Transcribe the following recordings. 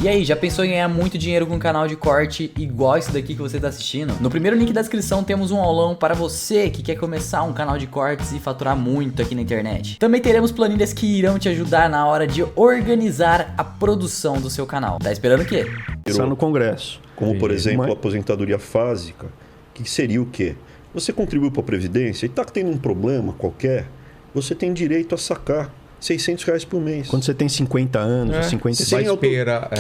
E aí, já pensou em ganhar muito dinheiro com um canal de corte igual esse daqui que você tá assistindo? No primeiro link da descrição temos um aulão para você que quer começar um canal de cortes e faturar muito aqui na internet. Também teremos planilhas que irão te ajudar na hora de organizar a produção do seu canal. Tá esperando o quê? Está no Congresso. Como, por exemplo, a aposentadoria fásica, que seria o quê? Você contribuiu para a Previdência e está tendo um problema qualquer, você tem direito a sacar R$600 por mês. Quando você tem 50 anos, 55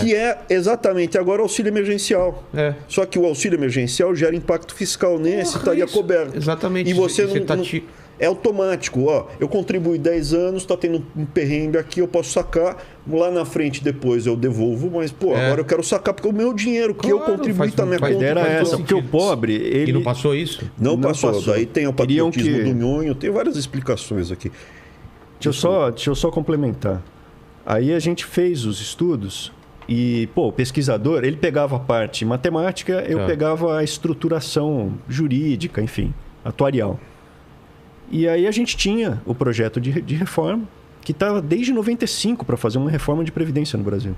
que é exatamente agora o auxílio emergencial. Só que o auxílio emergencial gera impacto fiscal nesse, estaria coberto. Exatamente. E você não é automático. Ó, eu contribuí 10 anos, está tendo um perrengue aqui, eu posso sacar. Lá na frente depois eu devolvo, mas agora eu quero sacar porque o meu dinheiro que eu contribuí está na minha conta. Era essa, porque o pobre... Ele... E não passou isso? Não passou. Daí tem o patriotismo do nhonho, tem várias explicações aqui. Deixa eu só complementar. Aí a gente fez os estudos e, o pesquisador, ele pegava a parte matemática, eu pegava a estruturação jurídica, enfim, atuarial. E aí a gente tinha o projeto de reforma, que estava desde 95 para fazer uma reforma de previdência no Brasil.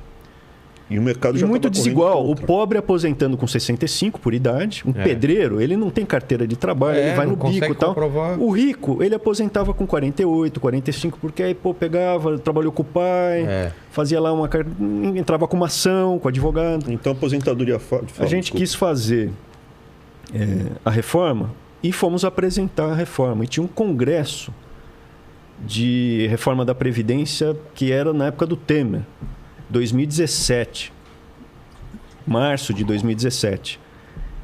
E o mercado já muito desigual. O pobre aposentando com 65 por idade, um pedreiro, ele não tem carteira de trabalho, ele vai no bico e tal. O rico, ele aposentava com 48, 45, porque aí pegava, trabalhou com o pai, fazia lá entrava com uma ação, com advogado. Então a aposentadoria a gente quis fazer a reforma e fomos apresentar a reforma. E tinha um congresso de reforma da Previdência que era na época do Temer. 2017, março de 2017.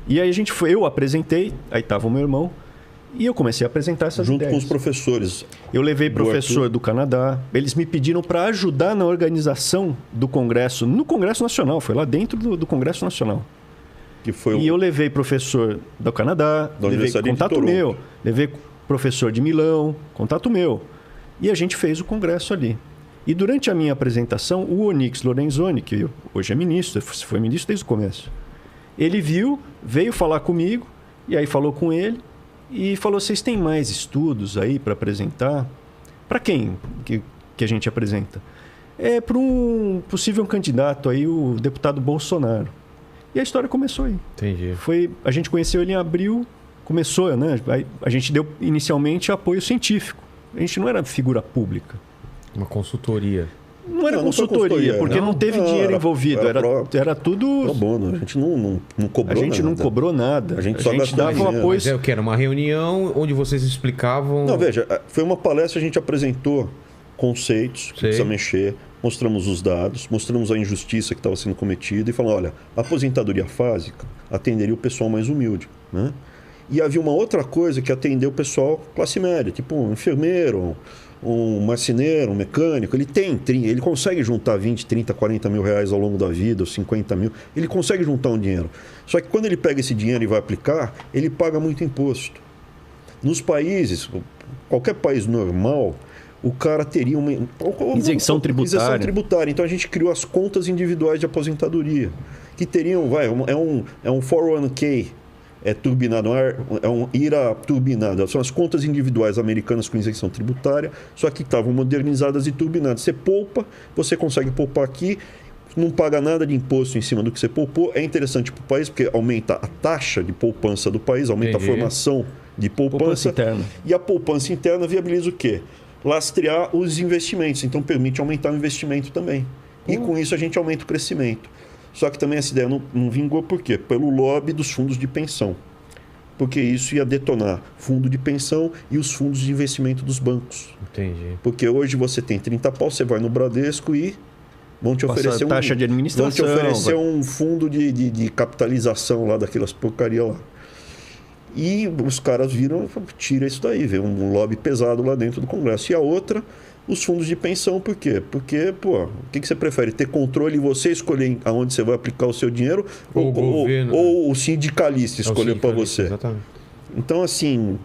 E aí eu apresentei, aí estava o meu irmão, e eu comecei a apresentar essas ideias. Junto com os professores. Eu levei professor do Canadá, eles me pediram para ajudar na organização do Congresso, no Congresso Nacional, foi lá dentro do Congresso Nacional. E eu levei professor do Canadá, levei contato meu, levei professor de Milão, contato meu. E a gente fez o congresso ali. E durante a minha apresentação, o Onyx Lorenzoni, que hoje é ministro, foi ministro desde o começo, ele veio falar comigo, e aí falou com ele, e falou, vocês têm mais estudos aí para apresentar? Para quem que a gente apresenta? É para um possível candidato aí, o deputado Bolsonaro. E a história começou aí. Entendi. A gente conheceu ele em abril, começou, né? A gente deu inicialmente apoio científico. A gente não era figura pública. Uma consultoria. Não era consultoria, porque não teve dinheiro envolvido. Era tudo... Pro bono. A gente não cobrou nada. A gente não cobrou nada. A gente só dava o apoio. Mas o que? Era uma reunião onde vocês explicavam... Não, veja, foi uma palestra, a gente apresentou conceitos que precisa mexer, mostramos os dados, mostramos a injustiça que estava sendo cometida e falamos, olha, a aposentadoria básica atenderia o pessoal mais humilde, né? E havia uma outra coisa que atendeu o pessoal classe média, tipo um enfermeiro, um marceneiro, um mecânico. Ele consegue juntar 20, 30, 40 mil reais ao longo da vida, ou 50 mil. Ele consegue juntar um dinheiro. Só que quando ele pega esse dinheiro e vai aplicar, ele paga muito imposto. Nos países, qualquer país normal, o cara teria uma isenção tributária. Então a gente criou as contas individuais de aposentadoria, que teriam, é um 401k, turbinado, é um IRA turbinado. São as contas individuais americanas com isenção tributária, só que estavam modernizadas e turbinadas. Você poupa, você consegue poupar aqui, não paga nada de imposto em cima do que você poupou. É interessante para o país, porque aumenta a taxa de poupança do país, aumenta a formação de poupança interna. E a poupança interna viabiliza o quê? Lastrear os investimentos. Então permite aumentar o investimento também. E com isso a gente aumenta o crescimento. Só que também essa ideia não vingou por quê? Pelo lobby dos fundos de pensão. Porque isso ia detonar fundo de pensão e os fundos de investimento dos bancos. Entendi. Porque hoje você tem 30 pau, você vai no Bradesco e vão te oferecer taxa de administração, vão te oferecer um fundo de capitalização lá daquelas porcaria lá. E os caras viram, tira isso daí, vê um lobby pesado lá dentro do Congresso. E a outra, os fundos de pensão, por quê? Porque, o que você prefere? Ter controle e você escolher aonde você vai aplicar o seu dinheiro ou o sindicalista escolher para você? Exatamente. Então, assim,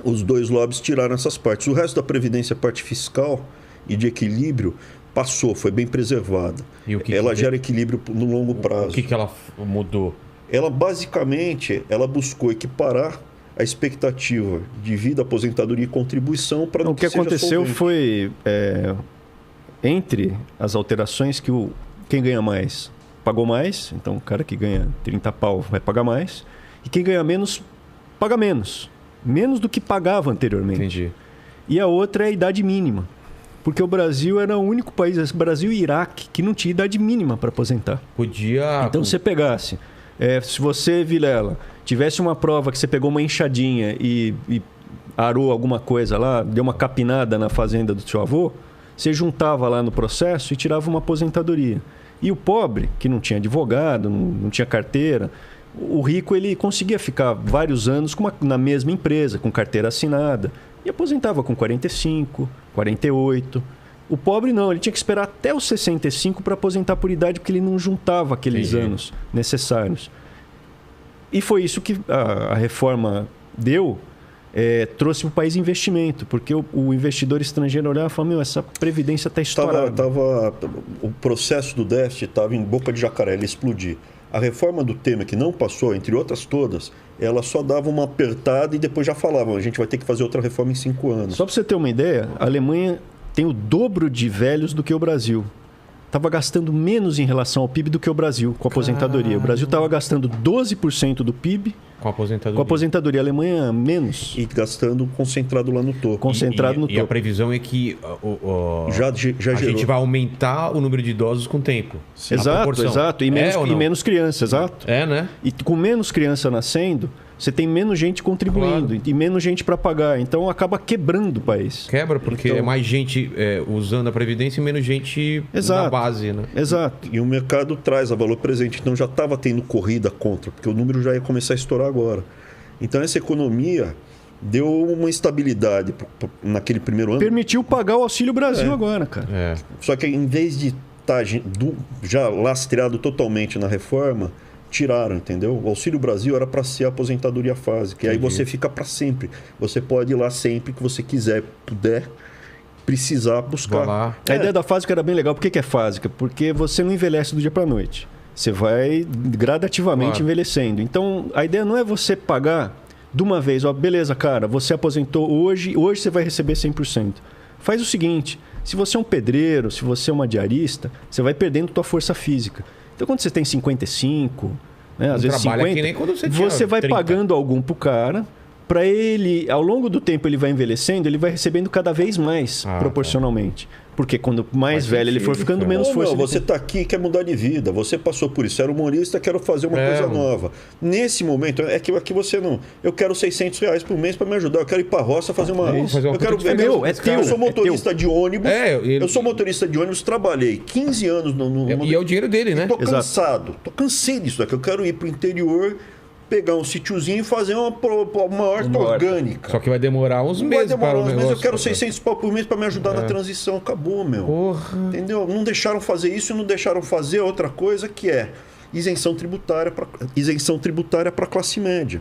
os dois lobbies tiraram essas partes. O resto da previdência, parte fiscal e de equilíbrio, passou, foi bem preservada. Ela gera equilíbrio no longo prazo. O que ela mudou? Ela, basicamente, buscou equiparar a expectativa de vida, aposentadoria e contribuição para o que aconteceu solvente. Foi, entre as alterações que quem ganha mais pagou mais, então o cara que ganha 30 pau vai pagar mais, e quem ganha menos, paga menos. Menos do que pagava anteriormente. Entendi. E a outra é a idade mínima. Porque o Brasil era o único país, Brasil e Iraque, que não tinha idade mínima para aposentar. Podia... Então, se você pegasse, se você, Vilela, tivesse uma prova que você pegou uma enxadinha e arou alguma coisa lá, deu uma capinada na fazenda do seu avô, você juntava lá no processo e tirava uma aposentadoria. E o pobre, que não tinha advogado, não tinha carteira, o rico ele conseguia ficar vários anos na mesma empresa, com carteira assinada, e aposentava com 45, 48. O pobre não, ele tinha que esperar até os 65 para aposentar por idade, porque ele não juntava aqueles anos necessários. E foi isso que a reforma deu, trouxe para o país investimento, porque o investidor estrangeiro olhava e falava, meu, essa previdência está estourada. O processo do déficit estava em boca de jacaré, ele explodir. A reforma do Temer, que não passou, entre outras todas, ela só dava uma apertada e depois já falavam, a gente vai ter que fazer outra reforma em 5 anos. Só para você ter uma ideia, a Alemanha tem o dobro de velhos do que o Brasil. Estava gastando menos em relação ao PIB do que o Brasil, com a aposentadoria. O Brasil estava gastando 12% do PIB com a aposentadoria. Com a aposentadoria. A Alemanha, menos. E gastando concentrado lá no topo. Concentrado no topo. E a previsão é que já a gente vai aumentar o número de idosos com o tempo. Exato. E menos crianças, exato. Né? E com menos criança nascendo, você tem menos gente contribuindo e menos gente para pagar. Então acaba quebrando o país. Quebra, porque é mais gente usando a Previdência e menos gente na base, né? Exato. E o mercado traz a valor presente. Então já estava tendo corrida contra, porque o número já ia começar a estourar agora. Então essa economia deu uma estabilidade naquele primeiro ano. Permitiu pagar o Auxílio Brasil agora, cara. Só que em vez de estar já lastreado totalmente na reforma, tiraram, entendeu? O Auxílio Brasil era para ser a aposentadoria fásica. E aí você fica para sempre. Você pode ir lá sempre que você quiser, puder, precisar buscar. A ideia da fásica era bem legal. Por que é fásica? Porque você não envelhece do dia para a noite. Você vai gradativamente envelhecendo. Então, a ideia não é você pagar de uma vez. Ó, beleza, cara, você aposentou hoje você vai receber 100%. Faz o seguinte, se você é um pedreiro, se você é uma diarista, você vai perdendo tua força física. Então, quando você tem 55, né, às vezes 50, que nem quando você vai 30. pagando algum pro cara, para ele, ao longo do tempo ele vai envelhecendo, ele vai recebendo cada vez mais proporcionalmente. Porque quando mais velho ele for ficando, menos força. Você está aqui, quer mudar de vida, você passou por isso, era humorista, quero fazer uma coisa nova. Nesse momento, é que aqui você não... Eu quero R$600 por mês para me ajudar, eu quero ir para a roça fazer uma... Eu quero ver... Eu sou motorista de ônibus, eu sou motorista de ônibus, trabalhei 15 anos no... E é o dinheiro dele, né? Estou cansado, cansei disso daqui, eu quero ir para o interior... pegar um sítiozinho e fazer uma horta orgânica. Só que vai demorar uns meses para o negócio. Eu quero 600 pau por mês para me ajudar na transição. Acabou, meu. Porra. Entendeu? Não deixaram fazer isso e não deixaram fazer outra coisa que é isenção tributária para classe média.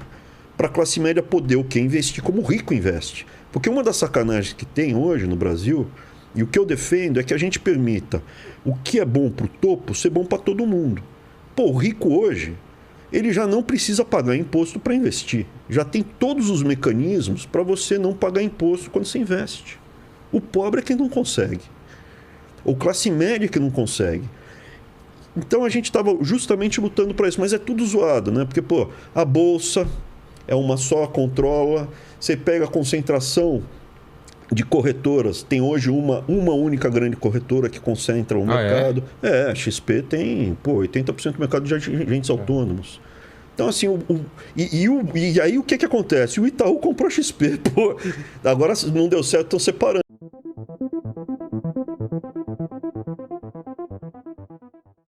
Para a classe média poder o quê? Investir como o rico investe. Porque uma das sacanagens que tem hoje no Brasil, e o que eu defendo é que a gente permita o que é bom para o topo ser bom para todo mundo. Pô, o rico hoje... ele já não precisa pagar imposto para investir. Já tem todos os mecanismos para você não pagar imposto quando você investe. O pobre é quem não consegue. Ou classe média é que não consegue. Então a gente estava justamente lutando para isso. Mas é tudo zoado, né? Porque, a bolsa é uma só, controla. Você pega a concentração de corretoras. Tem hoje uma única grande corretora que concentra o mercado. A XP tem 80% do mercado de agentes autônomos. Então, assim, e aí o que acontece? O Itaú comprou a XP. Agora não deu certo, estão separando.